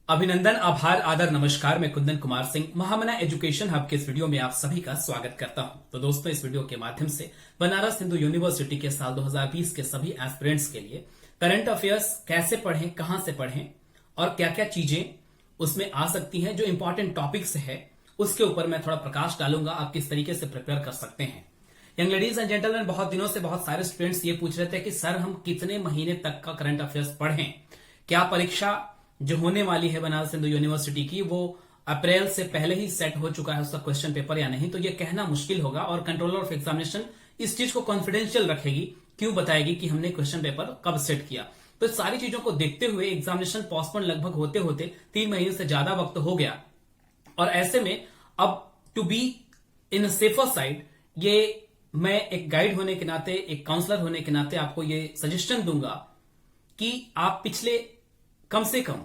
अभिनंदन, आभार, आदर, नमस्कार। मैं कुंदन कुमार सिंह महामना एजुकेशन हब के इस वीडियो में आप सभी का स्वागत करता हूं। तो दोस्तों, इस वीडियो के माध्यम से बनारस हिंदू यूनिवर्सिटी के साल 2020 के सभी एस्पिरेंट्स के लिए करंट अफेयर्स कैसे पढ़ें, कहां से पढ़ें और क्या क्या चीजें उसमें आ सकती हैं, जो इंपॉर्टेंट टॉपिक्स है उसके ऊपर मैं थोड़ा प्रकाश डालूंगा। आप किस तरीके से प्रिपेयर कर सकते हैं। यंग लेडीज एंड जेंटलमैन, बहुत दिनों से बहुत सारे स्टूडेंट्स ये पूछ रहे थे कि सर हम कितने महीने तक का करंट अफेयर्स पढ़ें, क्या परीक्षा जो होने वाली है बनारस हिंदू यूनिवर्सिटी की वो अप्रैल से पहले ही सेट हो चुका है उसका क्वेश्चन पेपर या नहीं। तो ये कहना मुश्किल होगा और कंट्रोलर ऑफ एग्जामिनेशन इस चीज को कॉन्फिडेंशियल रखेगी, क्यों बताएगी कि हमने क्वेश्चन पेपर कब सेट किया। तो इस सारी चीजों को देखते हुए एग्जामिनेशन पोस्टपोन लगभग होते होते 3 महीने से ज्यादा वक्त हो गया और ऐसे में अब to be in safer side ये मैं एक गाइड होने के नाते, एक काउंसलर होने के नाते आपको ये सजेशन दूंगा कि आप पिछले कम से कम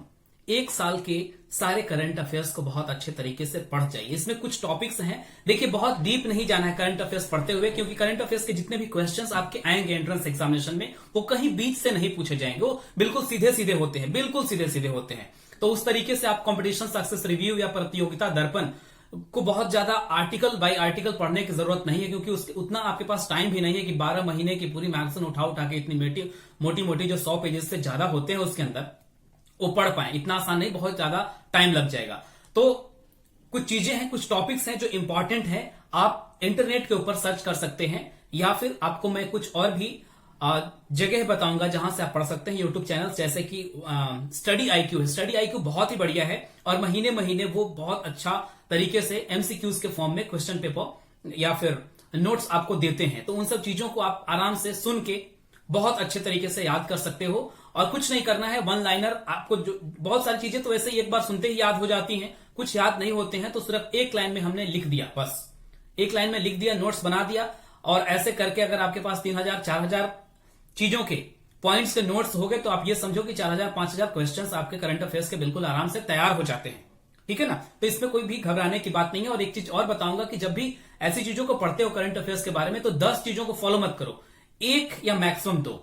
1 साल के सारे करंट अफेयर्स को बहुत अच्छे तरीके से पढ़ जाइए। इसमें कुछ टॉपिक्स हैं, देखिए बहुत डीप नहीं जाना है करंट अफेयर्स पढ़ते हुए, क्योंकि करंट अफेयर्स के जितने भी क्वेश्चंस आपके आएंगे एंट्रेंस एग्जामिनेशन में वो कहीं बीच से नहीं पूछे जाएंगे, वो बिल्कुल सीधे सीधे होते हैं, बिल्कुल सीधे सीधे होते हैं। तो उस तरीके से आप कॉम्पिटिशन सक्सेस रिव्यू या प्रतियोगिता दर्पण को बहुत ज्यादा आर्टिकल बाय आर्टिकल पढ़ने की जरूरत नहीं है, क्योंकि उसके उतना आपके पास टाइम भी नहीं है कि 12 महीने की पूरी मैगजीन उठा के इतनी मोटी मोटी जो 100 पेजेस से ज्यादा होते हैं उसके अंदर वो पढ़ पाए। इतना आसान नहीं, बहुत ज्यादा टाइम लग जाएगा। तो कुछ चीजें हैं, कुछ टॉपिक्स हैं जो इंपॉर्टेंट है, आप इंटरनेट के ऊपर सर्च कर सकते हैं या फिर आपको मैं कुछ और भी जगह बताऊंगा जहां से आप पढ़ सकते हैं। यूट्यूब चैनल जैसे कि स्टडी आईक्यू है, स्टडी आईक्यू बहुत ही बढ़िया है और महीने महीने वो बहुत अच्छा तरीके से एमसीक्यूज के फॉर्म में क्वेश्चन पेपर या फिर नोट्स आपको देते हैं। तो उन सब चीजों को आप आराम से सुन के बहुत अच्छे तरीके से याद कर सकते हो और कुछ नहीं करना है। वन लाइनर आपको जो बहुत सारी चीजें तो वैसे ही एक बार सुनते ही याद हो जाती हैं, कुछ याद नहीं होते हैं, तो सिर्फ एक लाइन में हमने लिख दिया, बस एक लाइन में लिख दिया, नोट्स बना दिया और ऐसे करके अगर आपके पास 3000 4000 चीजों के पॉइंट्स के नोट्स हो गए तो आप ये समझो कि 4000 5000 क्वेश्चंस आपके करंट अफेयर्स के बिल्कुल आराम से तैयार हो जाते हैं। ठीक है ना। तो इसमें कोई भी घबराने की बात नहीं है। और एक चीज और बताऊंगा कि जब भी ऐसी चीजों को पढ़ते हो करंट अफेयर्स के बारे में, तो 10 चीजों को फॉलो मत करो, 1 या मैक्सिमम 2,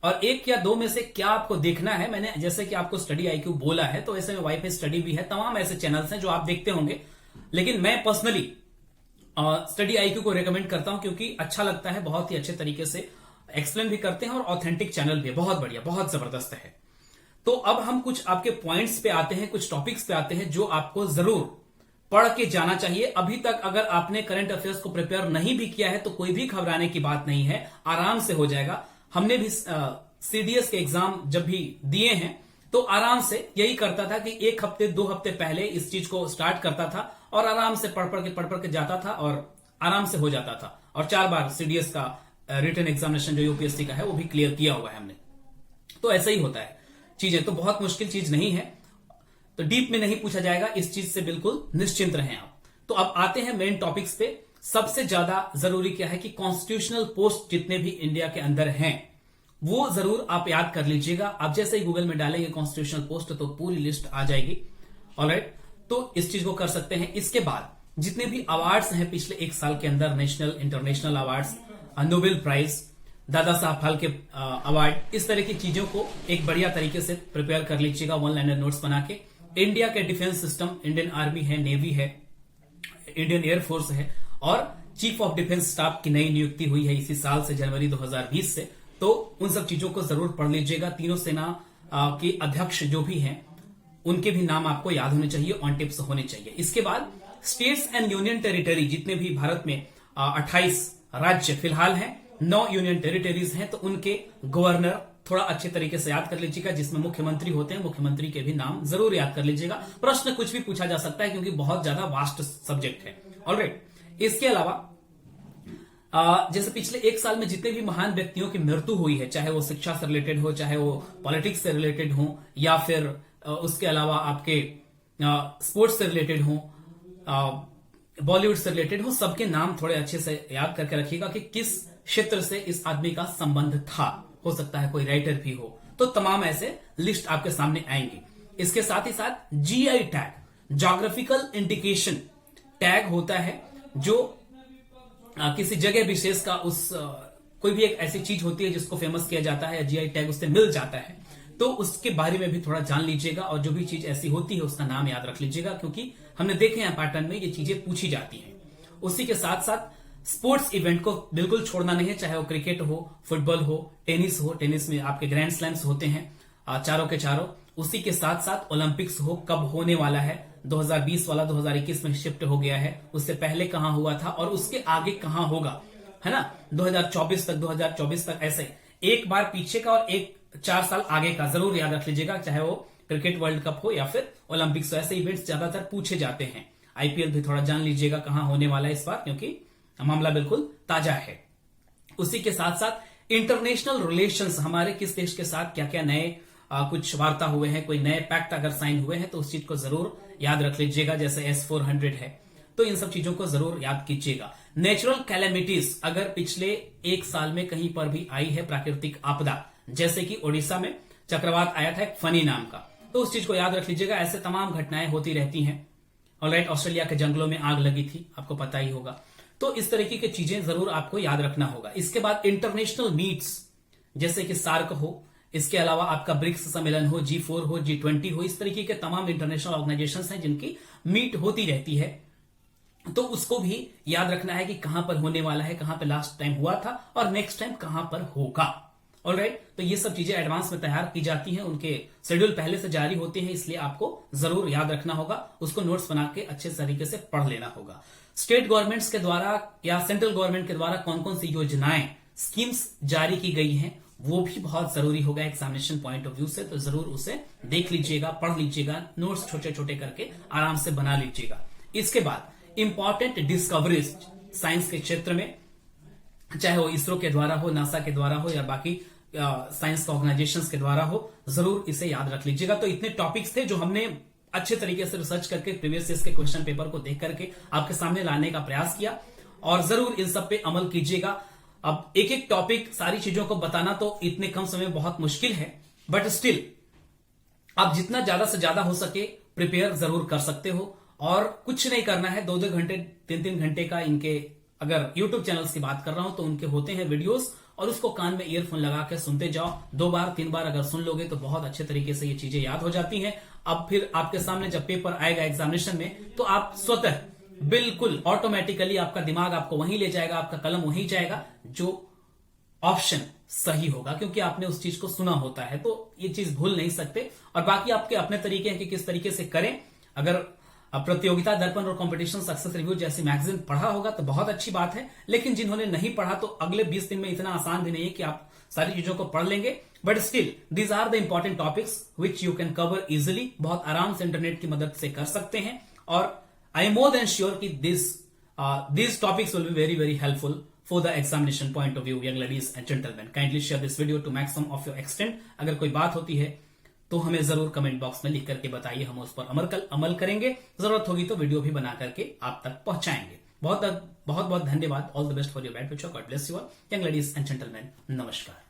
और 1 या 2 में से क्या आपको देखना है। मैंने जैसे कि आपको स्टडी आईक्यू बोला है, तो ऐसे में वाईफाई स्टडी भी है, तमाम ऐसे चैनल्स हैं जो आप देखते होंगे, लेकिन मैं पर्सनली स्टडी आईक्यू को रेकमेंड करता हूं क्योंकि अच्छा लगता है, बहुत ही अच्छे तरीके से एक्सप्लेन भी करते हैं और ऑथेंटिक चैनल भी है, बहुत बढ़िया, बहुत जबरदस्त है। तो अब हम कुछ आपके पॉइंट्स पे आते हैं, कुछ टॉपिक्स पे आते हैं जो आपको जरूर पढ़ के जाना चाहिए। अभी तक अगर आपने करंट अफेयर्स को प्रिपेयर नहीं भी किया है तो कोई भी घबराने की बात नहीं है, आराम से हो जाएगा। हमने भी सीडीएस के एग्जाम जब भी दिए हैं तो आराम से यही करता था कि 1 हफ्ते 2 हफ्ते पहले इस चीज को स्टार्ट करता था और आराम से पढ़ के जाता था और आराम से हो जाता था। और 4 बार सीडीएस का रिटन एग्जामिनेशन जो यूपीएससी का है वो भी क्लियर किया हुआ है हमने। तो ऐसा ही होता है चीजें, तो बहुत मुश्किल चीज नहीं है, तो डीप में नहीं पूछा जाएगा, इस चीज से बिल्कुल निश्चिंत रहें आप। तो अब आते हैं मेन टॉपिक्स पे। सबसे ज्यादा जरूरी क्या है कि कॉन्स्टिट्यूशनल पोस्ट जितने भी इंडिया के अंदर हैं वो जरूर आप याद कर लीजिएगा। आप जैसे ही गूगल में डालेंगे कॉन्स्टिट्यूशनल पोस्ट तो पूरी लिस्ट आ जाएगी। ऑलराइट, तो इस चीज को कर सकते हैं। इसके बाद जितने भी अवार्ड्स हैं पिछले 1 साल के अंदर, national international awards, Nobel prize, Dada Saheb Phalke award, इस तरह की चीजों को एक बढ़िया तरीके से प्रिपेयर कर लीजिएगा, वन लाइनर नोट्स बना के। इंडिया के डिफेंस सिस्टम, इंडियन आर्मी है, नेवी है, इंडियन एयरफोर्स है और चीफ ऑफ डिफेंस स्टाफ की नई नियुक्ति हुई है इसी साल से, जनवरी 2020 से। तो उन सब चीजों को जरूर पढ़ लीजिएगा। तीनों सेना के अध्यक्ष जो भी हैं उनके भी नाम आपको याद होने चाहिए, ऑन टिप्स होने चाहिए। इसके बाद स्टेट्स एंड यूनियन टेरिटरी, जितने भी भारत में 28 राज्य फिलहाल हैं, 9 यूनियन टेरिटरीज हैं, तो उनके गवर्नर थोड़ा अच्छे तरीके से याद कर लीजिएगा। जिसमें मुख्यमंत्री होते हैं, मुख्यमंत्री के भी नाम जरूर याद कर लीजिएगा। प्रश्न कुछ भी पूछा जा सकता है क्योंकि बहुत ज्यादा वास्ट सब्जेक्ट है। ऑलराइट, इसके अलावा जैसे पिछले 1 साल में जितने भी महान व्यक्तियों की मृत्यु हुई है, चाहे वो शिक्षा से रिलेटेड हो, चाहे वो पॉलिटिक्स से रिलेटेड हो, या फिर उसके अलावा आपके स्पोर्ट्स से रिलेटेड हो, बॉलीवुड से रिलेटेड हो, सबके नाम थोड़े अच्छे से याद करके रखिएगा कि किस क्षेत्र से इस आदमी का संबंध था। हो सकता है कोई राइटर भी हो, तो तमाम ऐसे लिस्ट आपके सामने आएंगी। इसके साथ ही साथ GI tag, geographical indication tag होता है जो किसी जगह विशेष का उस कोई भी एक ऐसी चीज होती है जिसको फेमस किया जाता है, जीआई टैग उससे मिल जाता है, तो उसके बारे में भी थोड़ा जान लीजिएगा और जो भी चीज ऐसी होती है उसका नाम याद रख लीजिएगा, क्योंकि हमने देखे हैं पैटर्न में ये चीजें पूछी जाती हैं। उसी के साथ साथ स्पोर्ट्स इवेंट को बिल्कुल छोड़ना नहीं है, चाहे वो क्रिकेट हो, फुटबॉल हो, टेनिस में आपके ग्रैंड स्लैम्स होते हैं चारों के चारों। उसी के साथ साथ ओलंपिक्स हो, कब होने वाला है, 2020 वाला 2021 में शिफ्ट हो गया है, उससे पहले कहां हुआ था और उसके आगे कहां होगा, है ना, 2024 तक ऐसे एक बार पीछे का और एक 4 साल आगे का जरूर याद रख लीजिएगा, चाहे वो क्रिकेट वर्ल्ड कप हो या फिर ओलंपिक्स हो। ऐसे इवेंट्स ज्यादातर पूछे जाते हैं। आईपीएल भी थोड़ा जान लीजिएगा कहां होने वाला है इस बार, क्योंकि मामला बिल्कुल ताजा है। उसी के साथ साथ इंटरनेशनल रिलेशंस, हमारे किस देश के साथ क्या क्या नए कुछ वार्ता हुए हैं, कोई नए पैक्ट अगर साइन हुए हैं तो उस चीज को जरूर याद रख लीजिएगा। जैसे S-400 है, तो इन सब चीजों को जरूर याद कीजिएगा। नेचुरल कैलेमिटीज, अगर पिछले 1 साल में कहीं पर भी आई है प्राकृतिक आपदा, जैसे कि ओडिशा में चक्रवात आया था एक फनी नाम का, तो उस चीज को याद रख लीजिएगा। ऐसे तमाम घटनाएं होती रहती हैं। ऑलराइट, ऑस्ट्रेलिया के जंगलों में आग लगी थी, आपको पता ही होगा। तो इस तरीके की चीजें जरूर आपको याद रखना होगा। इसके बाद इंटरनेशनल मीट्स, जैसे कि सार्क हो, इसके अलावा आपका ब्रिक्स सम्मेलन हो, G4 हो, G20 हो, इस तरीके के तमाम इंटरनेशनल ऑर्गेनाइजेशंस हैं जिनकी मीट होती रहती है। तो उसको भी याद रखना है कि कहां पर होने वाला है, कहां पर लास्ट टाइम हुआ था और नेक्स्ट टाइम कहां पर होगा। ऑलराइट, तो ये सब चीजें एडवांस में तैयार की जाती हैं, उनके शेड्यूल पहले से जारी होते हैं, इसलिए आपको जरूर याद रखना होगा। उसको नोट्स बना के अच्छे तरीके से पढ़ लेना होगा। स्टेट गवर्नमेंट्स के द्वारा या सेंट्रल गवर्नमेंट के द्वारा कौन कौन सी योजनाएं, स्कीम्स जारी की गई हैं, वो भी बहुत जरूरी होगा एग्जामिनेशन पॉइंट ऑफ व्यू से। तो जरूर उसे देख लीजिएगा, पढ़ लीजिएगा, नोट्स छोटे छोटे करके आराम से बना लीजिएगा। इसके बाद इंपॉर्टेंट डिस्कवरीज साइंस के क्षेत्र में, चाहे वो इसरो के द्वारा हो, नासा के द्वारा हो या बाकी साइंस ऑर्गेनाइजेशंस के द्वारा हो, जरूर इसे याद रख लीजिएगा। तो इतने टॉपिक्स थे जो हमने अच्छे तरीके से रिसर्च करके प्रीवियस ईयर के क्वेश्चन पेपर को देख करके आपके सामने लाने का प्रयास किया, और जरूर इन सब पे अमल कीजिएगा। अब एक एक टॉपिक, सारी चीजों को बताना तो इतने कम समय में बहुत मुश्किल है, बट स्टिल आप जितना ज्यादा से ज्यादा हो सके प्रिपेयर जरूर कर सकते हो। और कुछ नहीं करना है, 2-2 घंटे 3-3 घंटे का इनके, अगर यूट्यूब चैनल्स की बात कर रहा हूं तो उनके होते हैं वीडियोस, और उसको कान में ईयरफोन लगा के सुनते जाओ। 2 बार 3 बार अगर सुन लोगे तो बहुत अच्छे तरीके से ये चीजें याद हो जाती हैं। अब फिर आपके सामने जब पेपर आएगा एग्जामिनेशन में, तो आप स्वतः बिल्कुल ऑटोमेटिकली आपका दिमाग आपको वहीं ले जाएगा, आपका कलम वहीं जाएगा जो ऑप्शन सही होगा, क्योंकि आपने उस चीज को सुना होता है। तो ये चीज भूल नहीं सकते। और बाकी आपके अपने तरीके हैं कि किस तरीके से करें। अगर प्रतियोगिता दर्पण और कंपटीशन सक्सेस रिव्यू जैसी मैगजीन पढ़ा होगा तो बहुत अच्छी बात है, लेकिन जिन्होंने नहीं पढ़ा तो अगले 20 दिन में इतना आसान भी नहीं है कि आप सारी चीजों को पढ़ लेंगे। But still these are the important topics which you can cover easily, बहुत आराम से इंटरनेट की मदद से कर सकते हैं। और I am more than sure कि these topics will be very very helpful for the examination point of view, young ladies and gentlemen. Kindly share this video to maximum of your extent. अगर कोई बात होती है तो हमें जरूर comment box में लिख करके बताइए, हम उस पर अमल करेंगे। जरूरत होगी तो वीडियो भी बना करके आप तक पहुंचाएंगे। बहुत बहुत धन्यवाद। All the best for your bad future. God bless you all. Young ladies and gentleman, नमस्कार।